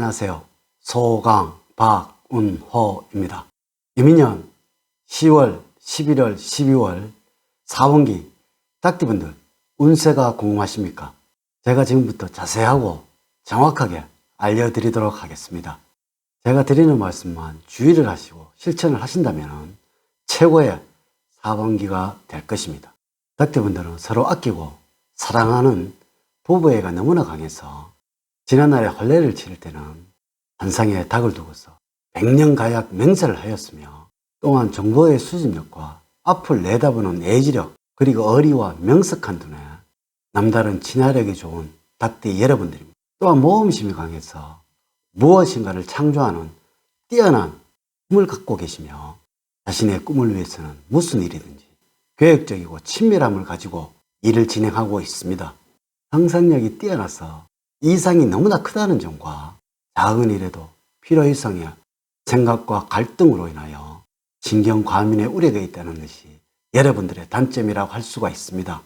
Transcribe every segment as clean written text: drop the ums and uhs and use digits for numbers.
안녕하세요. 소강 박운호입니다. 이민년 10월, 11월, 12월 4분기 닭띠분들 운세가 궁금하십니까? 제가 지금부터 자세하고 정확하게 알려드리도록 하겠습니다. 제가 드리는 말씀만 주의를 하시고 실천을 하신다면 최고의 4분기가 될 것입니다. 닭띠분들은 서로 아끼고 사랑하는 부부애가 너무나 강해서 지난날에 혼례를 치를 때는 한상에 닭을 두고서 백년가약 맹세를 하였으며, 또한 정보의 수집력과 앞을 내다보는 애지력, 그리고 어리와 명석한 눈에 남다른 친화력이 좋은 닭띠 여러분들입니다. 또한 모험심이 강해서 무엇인가를 창조하는 뛰어난 꿈을 갖고 계시며, 자신의 꿈을 위해서는 무슨 일이든지 계획적이고 친밀함을 가지고 일을 진행하고 있습니다. 상상력이 뛰어나서 이상이 너무나 크다는 점과 작은 일에도 필요이상의 생각과 갈등으로 인하여 신경과민의 우려가 있다는 것이 여러분들의 단점이라고 할 수가 있습니다.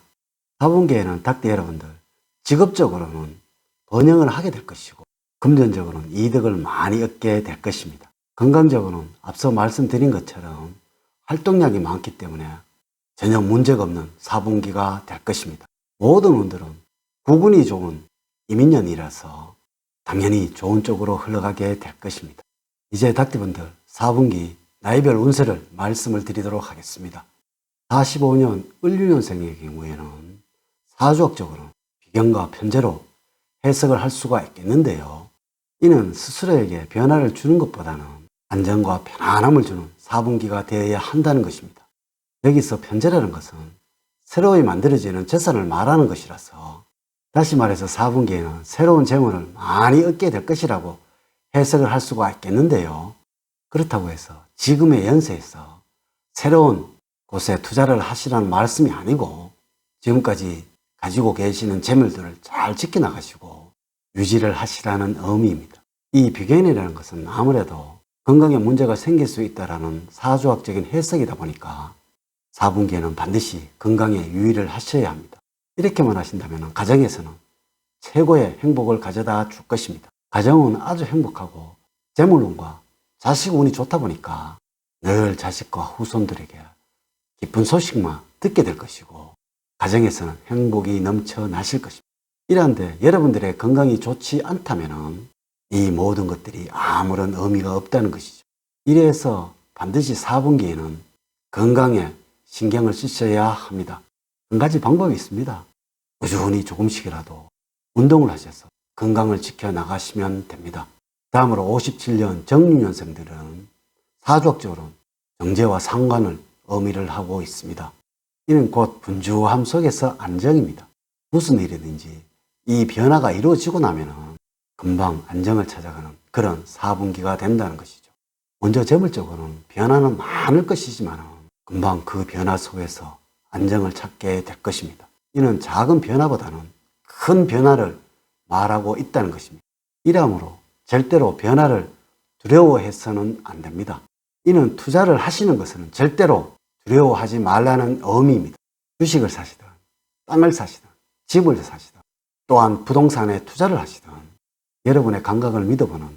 4분기에는 닭띠 여러분들 직업적으로는 번영을 하게 될 것이고, 금전적으로는 이득을 많이 얻게 될 것입니다. 건강적으로는 앞서 말씀드린 것처럼 활동량이 많기 때문에 전혀 문제가 없는 4분기가 될 것입니다. 모든 운들은 구분이 좋은 이민년이라서 당연히 좋은 쪽으로 흘러가게 될 것입니다. 이제 닭띠분들 4분기 나이별 운세를 말씀을 드리도록 하겠습니다. 45년 을류년생의 경우에는 사주학적으로 비견과 편제로 해석을 할 수가 있겠는데요. 이는 스스로에게 변화를 주는 것보다는 안정과 편안함을 주는 4분기가 되어야 한다는 것입니다. 여기서 편제라는 것은 새로이 만들어지는 재산을 말하는 것이라서, 다시 말해서 4분기에는 새로운 재물을 많이 얻게 될 것이라고 해석을 할 수가 있겠는데요. 그렇다고 해서 지금의 연세에서 새로운 곳에 투자를 하시라는 말씀이 아니고, 지금까지 가지고 계시는 재물들을 잘 지켜나가시고 유지를 하시라는 의미입니다. 이 비견이라는 것은 아무래도 건강에 문제가 생길 수 있다는 사주학적인 해석이다 보니까 4분기에는 반드시 건강에 유의를 하셔야 합니다. 이렇게만 하신다면 가정에서는 최고의 행복을 가져다 줄 것입니다. 가정은 아주 행복하고 재물운과 자식운이 좋다 보니까 늘 자식과 후손들에게 기쁜 소식만 듣게 될 것이고, 가정에서는 행복이 넘쳐나실 것입니다. 이런데 여러분들의 건강이 좋지 않다면 이 모든 것들이 아무런 의미가 없다는 것이죠. 이래서 반드시 4분기에는 건강에 신경을 쓰셔야 합니다. 한 가지 방법이 있습니다. 꾸준히 조금씩이라도 운동을 하셔서 건강을 지켜나가시면 됩니다. 다음으로 57년 정유년생들은 사주학적으로 정제와 상관을 의미를 하고 있습니다. 이는 곧 분주함 속에서 안정입니다. 무슨 일이든지 이 변화가 이루어지고 나면 금방 안정을 찾아가는 그런 4분기가 된다는 것이죠. 먼저 재물적으로는 변화는 많을 것이지만 금방 그 변화 속에서 안정을 찾게 될 것입니다. 이는 작은 변화보다는 큰 변화를 말하고 있다는 것입니다. 이러므로 절대로 변화를 두려워해서는 안 됩니다. 이는 투자를 하시는 것은 절대로 두려워하지 말라는 의미입니다. 주식을 사시든 땅을 사시든 집을 사시든 또한 부동산에 투자를 하시든 여러분의 감각을 믿어보는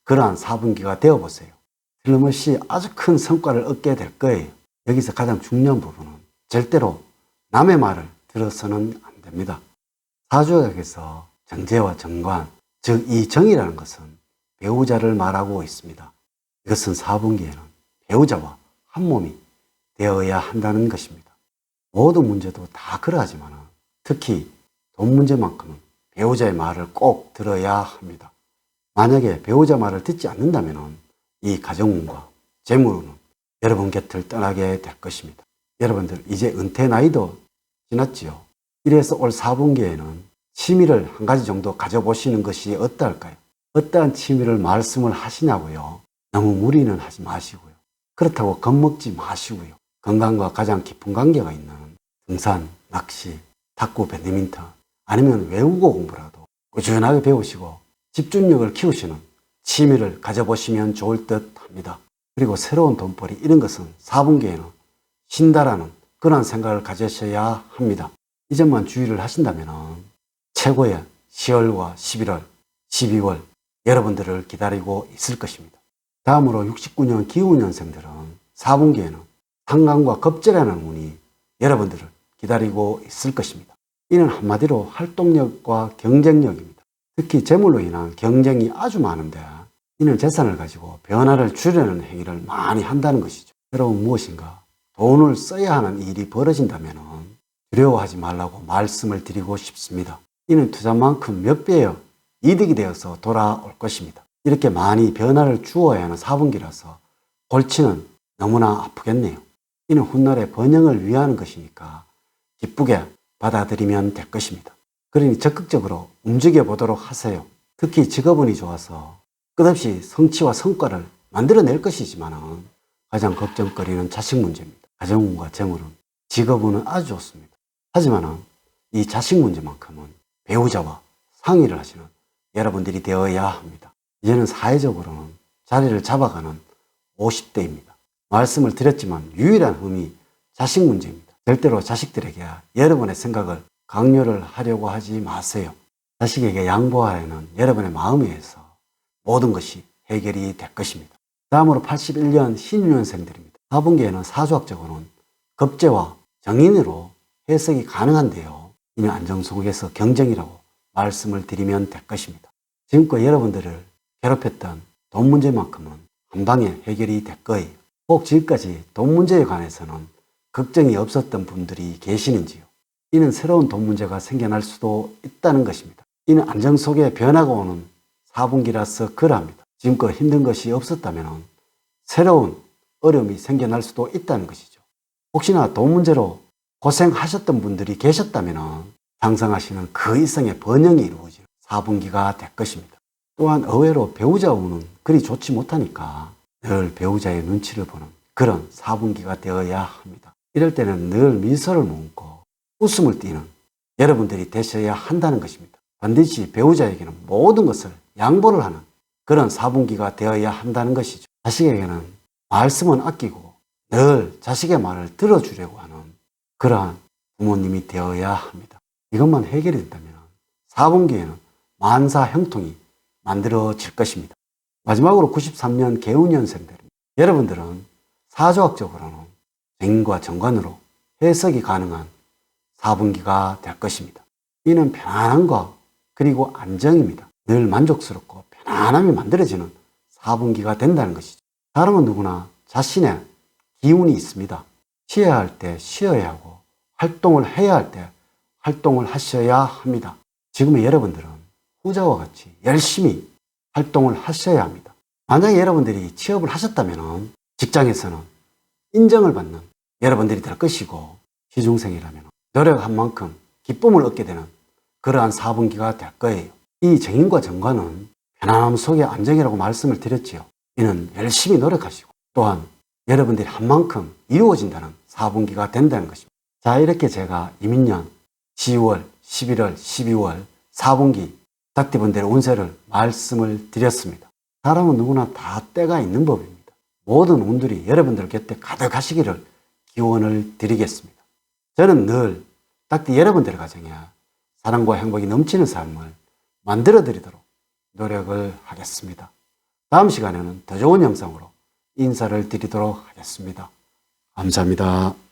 그러한 4분기가 되어보세요. 틀림없이 아주 큰 성과를 얻게 될 거예요. 여기서 가장 중요한 부분은 절대로 남의 말을 들어서는 안 됩니다. 사주학에서 정제와 정관, 즉 이 정이라는 것은 배우자를 말하고 있습니다. 이것은 4분기에는 배우자와 한 몸이 되어야 한다는 것입니다. 모든 문제도 다 그러하지만 특히 돈 문제만큼은 배우자의 말을 꼭 들어야 합니다. 만약에 배우자 말을 듣지 않는다면 이 가정운과 재물운은 여러분 곁을 떠나게 될 것입니다. 여러분들 이제 은퇴 나이도 지났지요. 이래서 올 4분기에는 취미를 한 가지 정도 가져보시는 것이 어떨까요? 어떠한 취미를 말씀을 하시냐고요? 너무 무리는 하지 마시고요. 그렇다고 겁먹지 마시고요. 건강과 가장 깊은 관계가 있는 등산, 낚시, 탁구, 배드민턴, 아니면 외국어 공부라도 꾸준하게 배우시고 집중력을 키우시는 취미를 가져보시면 좋을 듯 합니다. 그리고 새로운 돈벌이, 이런 것은 4분기에는 쉰다라는 그런 생각을 가지셔야 합니다. 이 점만 주의를 하신다면 최고의 10월과 11월, 12월 여러분들을 기다리고 있을 것입니다. 다음으로 69년 기후년생들은 4분기에는 상강과 겁재라는 운이 여러분들을 기다리고 있을 것입니다. 이는 한마디로 활동력과 경쟁력입니다. 특히 재물로 인한 경쟁이 아주 많은데 이는 재산을 가지고 변화를 주려는 행위를 많이 한다는 것이죠. 여러분 무엇인가 돈을 써야 하는 일이 벌어진다면 두려워하지 말라고 말씀을 드리고 싶습니다. 이는 투자만큼 몇 배의 이득이 되어서 돌아올 것입니다. 이렇게 많이 변화를 주어야 하는 4분기라서 골치는 너무나 아프겠네요. 이는 훗날의 번영을 위하는 것이니까 기쁘게 받아들이면 될 것입니다. 그러니 적극적으로 움직여 보도록 하세요. 특히 직업운이 좋아서 끝없이 성취와 성과를 만들어낼 것이지만 가장 걱정거리는 자식 문제입니다. 가정운과 재물은 직업운은 아주 좋습니다. 하지만 이 자식 문제만큼은 배우자와 상의를 하시는 여러분들이 되어야 합니다. 이제는 사회적으로는 자리를 잡아가는 50대입니다. 말씀을 드렸지만 유일한 흠이 자식 문제입니다. 절대로 자식들에게 여러분의 생각을 강요를 하려고 하지 마세요. 자식에게 양보하려는 여러분의 마음에 의해서 모든 것이 해결이 될 것입니다. 다음으로 81년 신유년생들입니다. 4분기에는 사주학적으로는 겁재와 정인으로 해석이 가능한데요. 이는 안정 속에서 경쟁이라고 말씀을 드리면 될 것입니다. 지금껏 여러분들을 괴롭혔던 돈 문제만큼은 한 방에 해결이 될 거예요. 혹 지금까지 돈 문제에 관해서는 걱정이 없었던 분들이 계시는지요? 이는 새로운 돈 문제가 생겨날 수도 있다는 것입니다. 이는 안정 속에 변화가 오는 4분기라서 그러합니다. 지금껏 힘든 것이 없었다면 새로운 어려움이 생겨날 수도 있다는 것이죠. 혹시나 돈 문제로 고생하셨던 분들이 계셨다면 상상하시는 그 이상의 번영이 이루어지는 4분기가 될 것입니다. 또한 의외로 배우자 운은 그리 좋지 못하니까 늘 배우자의 눈치를 보는 그런 4분기가 되어야 합니다. 이럴 때는 늘 미소를 머금고 웃음을 띠는 여러분들이 되셔야 한다는 것입니다. 반드시 배우자에게는 모든 것을 양보를 하는 그런 4분기가 되어야 한다는 것이죠. 자식에게는 말씀은 아끼고 늘 자식의 말을 들어주려고 하는 그러한 부모님이 되어야 합니다. 이것만 해결이 된다면 4분기에는 만사 형통이 만들어질 것입니다. 마지막으로 93년 개운년생들입니다. 여러분들은 사주학적으로는 정인과 정관으로 해석이 가능한 4분기가 될 것입니다. 이는 편안함과 그리고 안정입니다. 늘 만족스럽고 편안함이 만들어지는 4분기가 된다는 것이죠. 사람은 누구나 자신의 기운이 있습니다. 쉬어야 할 때 쉬어야 하고 활동을 해야 할 때 활동을 하셔야 합니다. 지금의 여러분들은 후자와 같이 열심히 활동을 하셔야 합니다. 만약에 여러분들이 취업을 하셨다면 직장에서는 인정을 받는 여러분들이 될 것이고 시중생이라면 노력한 만큼 기쁨을 얻게 되는 그러한 4분기가 될 거예요. 이 정인과 정관은 편안함 속의 안정이라고 말씀을 드렸지요. 이는 열심히 노력하시고 또한 여러분들이 한 만큼 이루어진다는 4분기가 된다는 것입니다. 자, 이렇게 제가 이민년 10월, 11월, 12월 4분기 닭띠분들의 운세를 말씀을 드렸습니다. 사람은 누구나 다 때가 있는 법입니다. 모든 운들이 여러분들 곁에 가득하시기를 기원을 드리겠습니다. 저는 늘 닭띠 여러분들의 가정에 사랑과 행복이 넘치는 삶을 만들어 드리도록 노력을 하겠습니다. 다음 시간에는 더 좋은 영상으로 인사를 드리도록 하겠습니다. 감사합니다.